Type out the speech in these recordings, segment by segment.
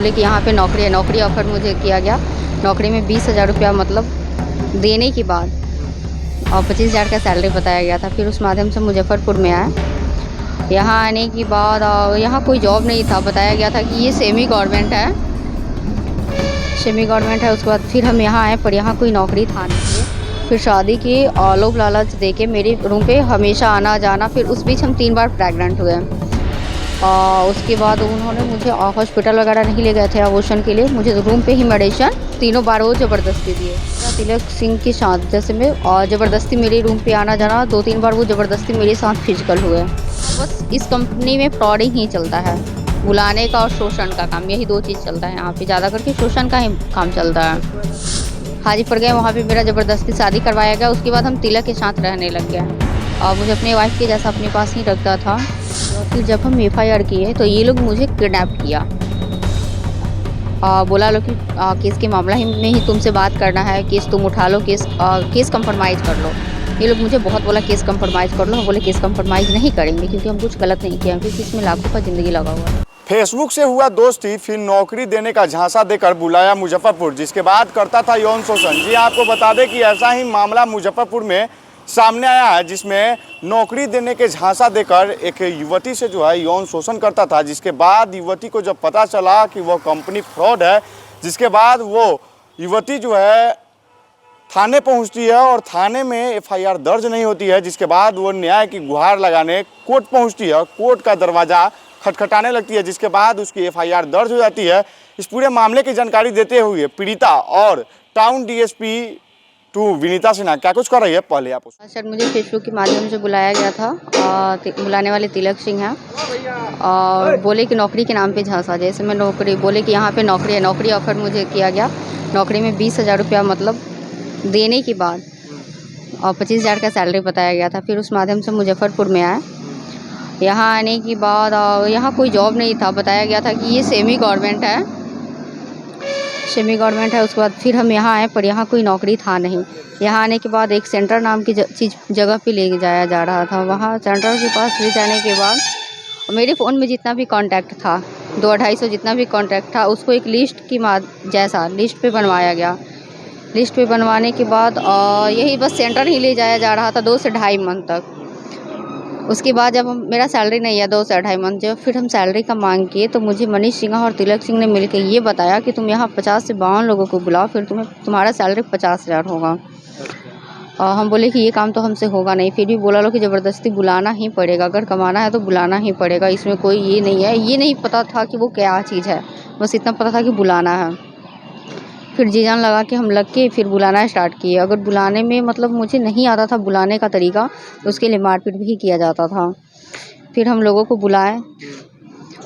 बोले कि यहाँ पे नौकरी है, नौकरी ऑफर मुझे किया गया। नौकरी में 20,000 रुपया मतलब देने के बाद और 25,000 का सैलरी बताया गया था। फिर उस माध्यम से मुजफ्फरपुर में आए। यहाँ आने के बाद यहाँ कोई जॉब नहीं था। बताया गया था कि ये सेमी गवर्नमेंट है, सेमी गवर्नमेंट है। उसके बाद फिर हम यहाँ आए, पर यहाँ कोई नौकरी था नहीं। फिर शादी की लोभ लालच दे के मेरे रूम पे हमेशा आना जाना। फिर उस बीच हम 3 बार प्रेग्नेंट हुए। उसके बाद उन्होंने मुझे हॉस्पिटल वगैरह नहीं ले गए थे अबॉर्शन के लिए। मुझे रूम पे ही मेडिसिन तीनों बार वो ज़बरदस्ती दिए। तिलक सिंह के साथ जैसे में ज़बरदस्ती मेरे रूम पे आना जाना 2-3 बार वो ज़बरदस्ती मेरे साथ फिजिकल हुए। बस इस कंपनी में फ्रॉडिंग ही चलता है, बुलाने का और शोषण का काम, यही 2 चीज़ चलता है यहाँ पे। ज़्यादा करके शोषण का ही काम चलता है। हाजीपुर गए, वहाँ पे मेरा ज़बरदस्ती शादी करवाया गया। उसके बाद हम तिलक के साथ रहने लग गए और मुझे अपने वाइफ के जैसा अपने पास ही रखता था। फिर जब हम FIR किए तो ये लोग मुझे किडनैप किया। बोला लो कि केस के मामला ही में ही तुमसे बात करना है, केस तुम उठा लो, केस कंप्रोमाइज़ कर लो। ये लोग मुझे बहुत बोला केस कंप्रोमाइज़ कर लो। हम बोले केस कंप्रोमाइज़ नहीं करेंगे क्योंकि हम कुछ गलत नहीं किया, क्योंकि इसमें लाखों का ज़िंदगी लगा हुआ है। फेसबुक से हुआ दोस्ती, फिर नौकरी देने का झांसा देकर बुलाया मुजफ्फरपुर, जिसके बाद करता था यौन शोषण। जी आपको बता दें कि ऐसा ही मामला मुजफ्फरपुर में सामने आया है, जिसमें नौकरी देने के झांसा देकर एक युवती से जो है यौन शोषण करता था। जिसके बाद युवती को जब पता चला कि वह कंपनी फ्रॉड है, जिसके बाद वो युवती जो है थाने पहुंचती है और थाने में FIR दर्ज नहीं होती है। जिसके बाद वो न्याय की गुहार लगाने कोर्ट पहुंचती है, कोर्ट का दरवाज़ा खटखटाने लगती है। जिसके बाद उसकी FIR दर्ज हो जाती है। इस पूरे मामले की जानकारी देते हुए पीड़िता और टाउन DSP 2 विनीता सिन्हा क्या कुछ कर रही है, पहले आप सर, मुझे फेसबुक के माध्यम से बुलाया गया था। बुलाने वाले तिलक सिंह हैं और बोले कि नौकरी के नाम पे झांसा। जैसे मैं नौकरी बोले कि यहाँ पे नौकरी है, नौकरी ऑफर मुझे किया गया। नौकरी में 20,000 रुपया मतलब देने के बाद और 25,000 का सैलरी बताया गया था। फिर उस माध्यम से मुजफ्फरपुर में आए। यहाँ आने के बाद यहाँ कोई जॉब नहीं था। बताया गया था कि ये सेमी गवर्नमेंट है, सेमी गवर्नमेंट है। उसके बाद फिर हम यहाँ आए, पर यहाँ कोई नौकरी था नहीं। यहाँ आने के बाद एक सेंटर नाम की जगह पे ले जाया जा रहा था। वहाँ सेंटर के पास ले जाने के बाद मेरे फ़ोन में जितना भी कांटेक्ट था, 200-250 जितना भी कांटेक्ट था, उसको एक लिस्ट की जैसा लिस्ट पे बनवाया गया। लिस्ट पे बनवाने के बाद यही बस सेंटर ही ले जाया जा रहा था 2 से ढाई मंथ तक। उसके बाद जब मेरा सैलरी नहीं है 2 से ढाई मंथ, जब फिर हम सैलरी का मांग किए तो मुझे मनीष सिन्हा और तिलक सिंह ने मिलकर ये बताया कि तुम यहाँ 50 से 52 लोगों को बुलाओ, फिर तुम्हारा सैलरी 50,000 होगा। हम बोले कि ये काम तो हमसे होगा नहीं। फिर भी बोला लो कि ज़बरदस्ती बुलाना ही पड़ेगा, अगर कमाना है तो बुलाना ही पड़ेगा। इसमें कोई ये नहीं है। ये नहीं पता था कि वो क्या चीज़ है, बस इतना पता था कि बुलाना है। फिर जी जान लगा के हम लग के फिर बुलाना स्टार्ट किए। अगर बुलाने में मतलब मुझे नहीं आता था बुलाने का तरीका, तो उसके लिए मारपीट भी किया जाता था। फिर हम लोगों को बुलाए।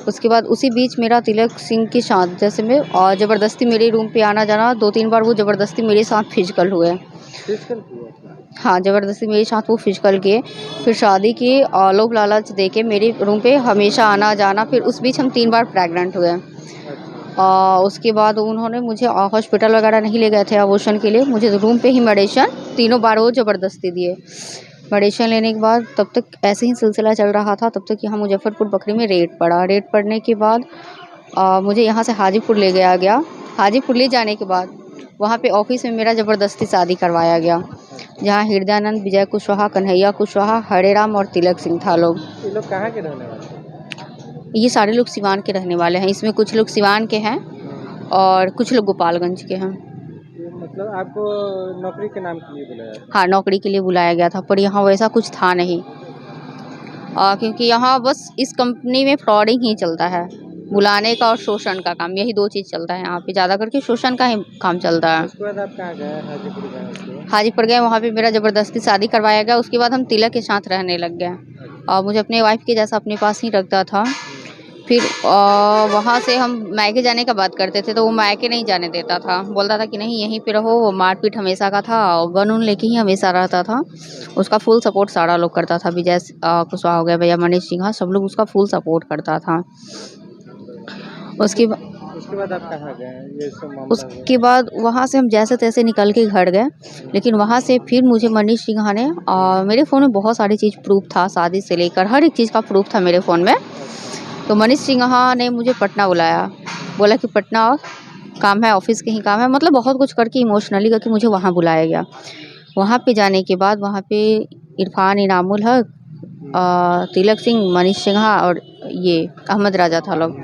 उसके बाद उसी बीच मेरा तिलक सिंह के साथ जैसे में ज़बरदस्ती मेरे रूम पे आना जाना 2-3 बार वो ज़बरदस्ती मेरे साथ फिजिकल हुए। हाँ, ज़बरदस्ती मेरे साथ वो फिजिकल किए। फिर शादी की लोभ लालच दे के मेरे रूम पे हमेशा आना जाना। फिर उस बीच हम 3 बार प्रेग्नेंट हुए। उसके बाद उन्होंने मुझे हॉस्पिटल वगैरह नहीं ले गए थे अबॉर्शन के लिए। मुझे रूम पे ही मेडिसिन तीनों बार वो ज़बरदस्ती दिए। मेडिसिन लेने के बाद तब तक ऐसे ही सिलसिला चल रहा था। तब तक यहाँ मुजफ्फरपुर बकरी में रेड पड़ा। रेड पड़ने के बाद मुझे यहाँ से हाजीपुर ले गया। हाजीपुर ले जाने के बाद वहाँ पे ऑफिस में मेरा ज़बरदस्ती शादी करवाया गया, जहाँ हृदयानंद, विजय कुशवाहा, कन्हैया कुशवाहा, हरे राम और तिलक सिंह था लोग। ये लोग कहाँ के रहने वाले हैं? ये सारे लोग सिवान के रहने वाले हैं। इसमें कुछ लोग सिवान के हैं और कुछ लोग गोपालगंज के हैं। मतलब आपको नौकरी के नाम के लिए बुलाया? हाँ, नौकरी के लिए बुलाया गया था, पर यहाँ वैसा कुछ था नहीं। क्योंकि यहाँ बस इस कंपनी में फ्रॉडिंग ही चलता है, बुलाने का और शोषण का काम, यही 2 चीज़ चलता है यहाँ पे। ज़्यादा करके शोषण का ही काम चलता है। उसके बाद आप कहाँ गए? हाजीपुर गए? हाजीपुर गए, वहाँ पे मेरा ज़बरदस्ती शादी करवाया गया। उसके बाद हम तिलक के साथ रहने लग गए और मुझे अपने वाइफ के जैसा अपने पास ही रखता था। फिर वहाँ से हम मायके जाने का बात करते थे तो वो मायके नहीं जाने देता था। बोलता था कि नहीं यहीं पे रहो। वो मारपीट हमेशा का था और गन उन लेके ही हमेशा रहता था। उसका फुल सपोर्ट सारा लोग करता था। विजय कुशवाहा हो गया, भैया मनीष सिन्हा, सब लोग उसका फुल सपोर्ट करता था। उसके बाद आप कहाँ गए? ये सब मामला उसके बाद वहाँ से हम जैसे तैसे निकल के घर गए। लेकिन वहाँ से फिर मुझे मनीष सिन्हा ने मेरे फ़ोन में बहुत सारी चीज़ प्रूफ था, शादी से लेकर हर एक चीज़ का प्रूफ था मेरे फ़ोन में। तो मनीष सिन्हा ने मुझे पटना बुलाया बोला कि पटना आओ, काम है, ऑफिस के ही काम है, मतलब बहुत कुछ करके इमोशनली करके मुझे वहाँ बुलाया गया। वहाँ पे जाने के बाद वहाँ पे इरफान, इनामुल हक, तिलक सिंह, मनीष सिन्हा और ये अहमद राजा था लोग।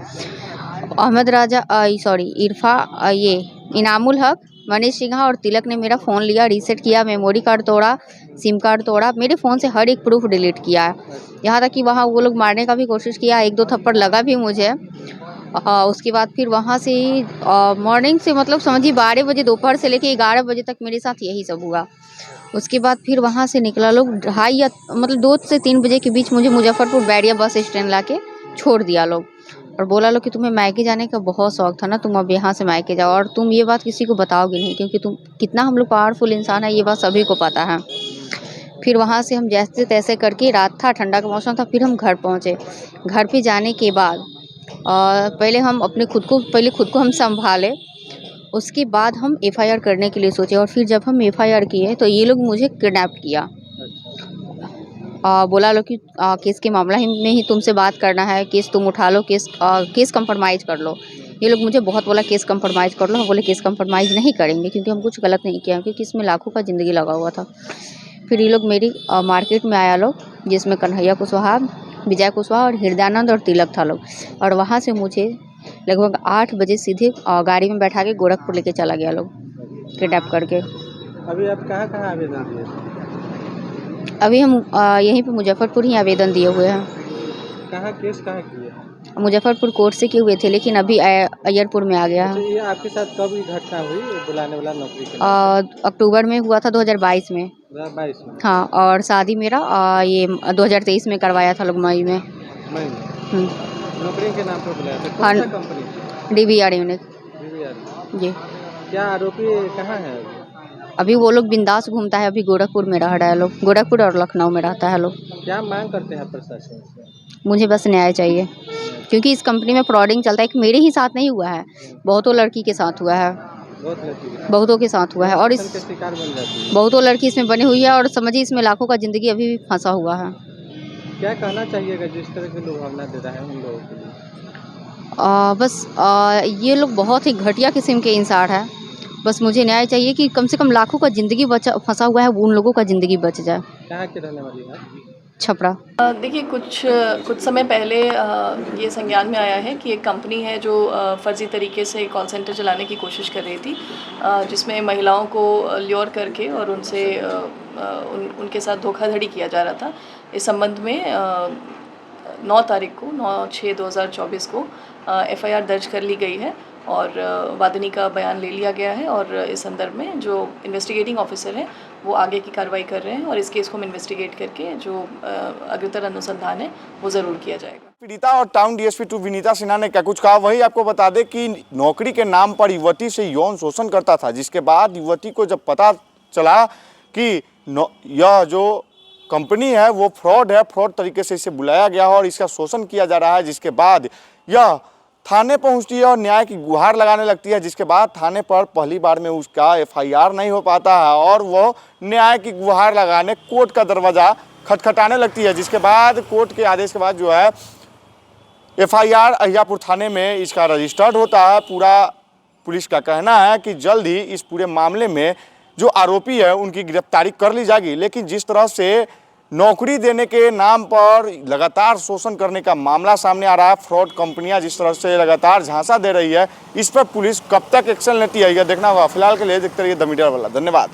अहमद राजा सॉरी ये इनामुल हक, मनीष सिन्हा और तिलक ने मेरा फ़ोन लिया, रीसेट किया, मेमोरी कार्ड तोड़ा, सिम कार्ड तोड़ा, मेरे फ़ोन से हर एक प्रूफ डिलीट किया है। यहाँ तक कि वहाँ वो लोग मारने का भी कोशिश किया, 1-2 थप्पड़ लगा भी मुझे। उसके बाद फिर वहाँ से मॉर्निंग से मतलब समझिए 12 बजे दोपहर से लेके 11 बजे तक मेरे साथ यही सब हुआ। उसके बाद फिर वहाँ से निकला लोग 2:30 या मतलब 2 से 3 बजे के बीच मुझे मुजफ्फरपुर बैरिया बस स्टैंड लाके छोड़ दिया लोग और बोला लोग कि तुम्हें मायके जाने का बहुत शौक था ना, तुम अब यहाँ से मायके जाओ और तुम ये बात किसी को बताओगे नहीं, क्योंकि तुम कितना हम लोग पावरफुल इंसान है ये बात सभी को पता है। फिर वहाँ से हम जैसे तैसे करके, रात था, ठंडा का मौसम था, फिर हम घर पहुँचे। घर पे जाने के बाद पहले खुद को हम संभाले, उसके बाद हम एफआईआर करने के लिए सोचे और फिर जब हम एफआईआर किए तो ये लोग मुझे किडनैप किया। बोला लो कि केस के मामला में ही तुमसे बात करना है, केस तुम उठा लो, केस कंप्रोमाइज़ कर लो। ये लोग मुझे बहुत बोला केस कंप्रोमाइज़ कर लो, हम बोले केस कंप्रोमाइज़ नहीं करेंगे क्योंकि हम कुछ गलत नहीं किया, क्योंकि इसमें लाखों का ज़िंदगी लगा हुआ था। फिर ये लोग मेरी मार्केट में आया लोग, जिसमें कन्हैया कुशवाहा, विजय कुशवाहा और हृदयानंद और तिलक था लोग, और वहाँ से मुझे लगभग 8 बजे सीधे गाड़ी में बैठा के गोरखपुर लेके चला गया लोग, किडनैप करके। अभी आप कहाँ आवेदन दिए थे? अभी हम यहीं पे मुजफ्फरपुर ही आवेदन दिए हुए हैं। केस कहाँ किए? मुजफ्फरपुर कोर्ट से किए हुए थे, लेकिन अभी अय्यरपुर में आ गया है। ये आपके साथ कब ये घटना हुई, बुलाने वाला नौकरी के? अक्टूबर में हुआ था 2022 में। 2022 में? हाँ, और शादी मेरा ये 2023 में करवाया था लोग, मई में। नौकरी के नाम पर बुलाया था? हाँ, कौन सा कंपनी? DVR यूनिट जी। क्या आरोपी कहाँ है अभी? अभी वो लोग बिंदास घूमता है, अभी गोरखपुर में रह रहा है लोग, गोरखपुर और लखनऊ में रहता है लोग। क्या मांग करते हैं प्रशासन से? मुझे बस न्याय चाहिए, क्योंकि इस कंपनी में फ्रॉडिंग चलता है। एक मेरे ही साथ नहीं हुआ है, बहुतों लड़की के साथ हुआ है, बहुतों के साथ हुआ है, और इस शिकार बन जाती है। बहुतों लड़की इसमें बनी हुई है, और समझिए इसमें लाखों का ज़िंदगी अभी भी फंसा हुआ है। क्या कहना चाहिएगा जिस तरह की लुभावना दे रहा है उन लोगों के लिए? ये लोग बहुत ही घटिया किस्म के इंसान है। बस मुझे न्याय चाहिए कि कम से कम लाखों का ज़िंदगी फंसा हुआ है, उन लोगों का ज़िंदगी बच जाए। कहाँ की रहने वाली है? छपरा। देखिए, कुछ समय पहले ये संज्ञान में आया है कि एक कंपनी है जो फ़र्ज़ी तरीके से कॉल सेंटर चलाने की कोशिश कर रही थी, जिसमें महिलाओं को ल्योर करके और उनसे उनके साथ धोखाधड़ी किया जा रहा था। इस संबंध में 9 तारीख को 9/6/2024 को एफआईआर दर्ज कर ली गई है और वादिनी का बयान ले लिया गया है, और इस संदर्भ में जो इन्वेस्टिगेटिंग ऑफिसर हैं वो आगे की कार्रवाई कर रहे हैं, और इस केस को हम इन्वेस्टिगेट करके जो अग्रतर अनुसंधान है वो ज़रूर किया जाएगा। पीड़िता और टाउन DSP 2 विनीता सिन्हा ने क्या कुछ कहा, वही आपको बता दें कि नौकरी के नाम पर युवती से यौन शोषण करता था, जिसके बाद युवती को जब पता चला कि यह जो कंपनी है वो फ्रॉड है, फ्रॉड तरीके से इसे बुलाया गया और इसका शोषण किया जा रहा है, जिसके बाद यह थाने पहुंचती है और न्याय की गुहार लगाने लगती है, जिसके बाद थाने पर पहली बार में उसका FIR नहीं हो पाता है और वो न्याय की गुहार लगाने कोर्ट का दरवाज़ा खटखटाने लगती है, जिसके बाद कोर्ट के आदेश के बाद जो है FIR अहियापुर थाने में इसका रजिस्टर्ड होता है। पूरा पुलिस का कहना है कि जल्द ही इस पूरे मामले में जो आरोपी है उनकी गिरफ्तारी कर ली जाएगी, लेकिन जिस तरह से नौकरी देने के नाम पर लगातार शोषण करने का मामला सामने आ रहा है, फ्रॉड कंपनियां जिस तरह से लगातार झांसा दे रही है, इस पर पुलिस कब तक एक्शन लेती है यह देखना होगा। फिलहाल के लिए देखते रहिए द मीडिया वाला। धन्यवाद।